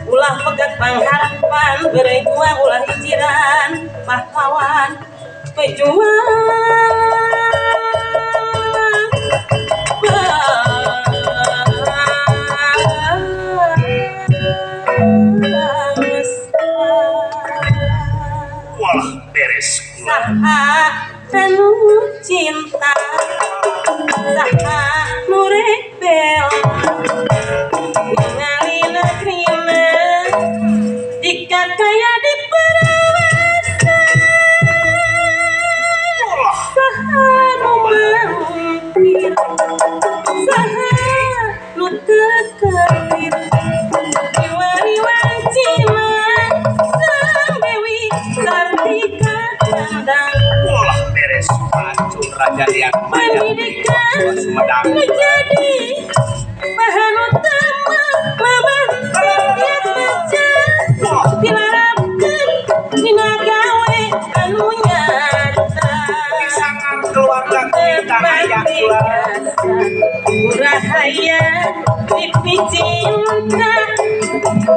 ulah pegat pengharapan berjuang ulah hijiran pahlawan pejuang walah beres saha anu cinta saha nu rebel ningali negrina jika kaya diperawasa saha nu mampir saha nu kekelir riwariwan cina sang dewi sartika kandang walah beres hancur raja yang pendidikan Sumedang menjadi bahan utama mama rakyat baca dilarapkan dina gawe anu nyata sangat keluarga kita ayah urahaya pipi cinta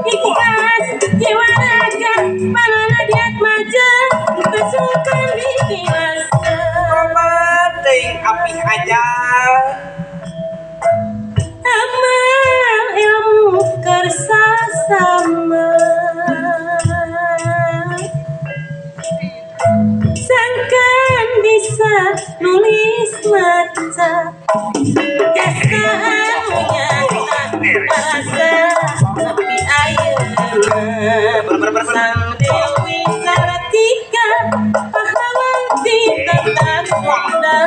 ikhlas jiwa raga panana diat maja kesukaan dikinasa ting api aja amal ilmu kersa sama sangkan bisa nulis maca kesahunya bahasa tapi ayeuna sang dewi sartika pahlawan di tata Sunda.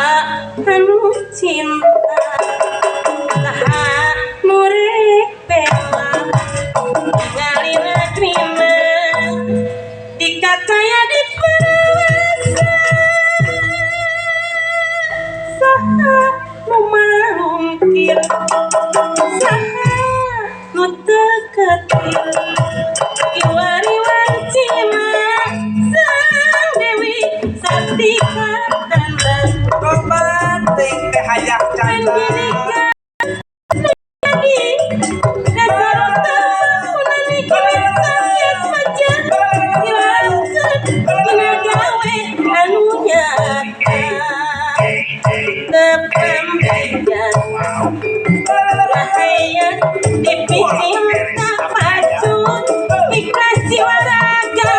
anu cinta saha murek bela ningali lagrina dikataya di perasa saha nu marungkir saha nu teu ketir iwari-warcina sang Dewi Sartika Tandang Korban ting teh hayang canda. jadi dasar otak punani kiwet macan dilakukan pinagawe anu nyata tepampijan rahaya dipicing tak pacut ikhlas jiwa raga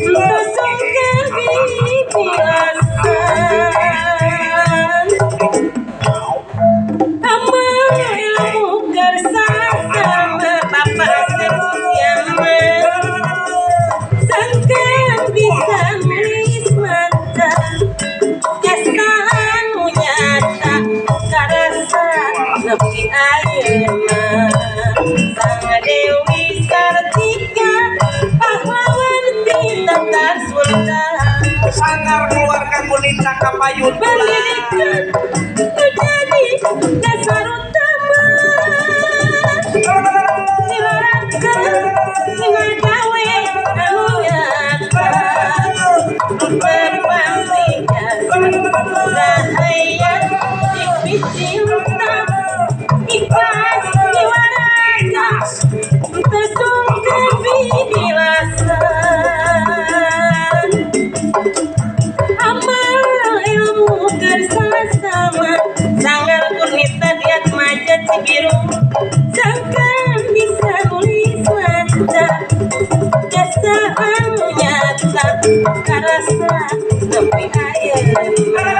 tusungkan bibilasan amal ilmu kersasama bapak sekiama sangkan bisa nulis mata jasa anu nyata karasa nepi ayeuna sang Dewi Sartika pahlawan tindakan Sunda Sangar keluarga kulitna kapayun pendidikan menjadi dasar utama silakan ngagawe anu nyata berbangsikan rahaya dipicilta ikhlas jiwa raga tersungkan bibilasan amal ilmu kersasama sangar kurnita diat majat si biru sangkan bisa nulis mata jasa anu nyata karasa nepi ayeuna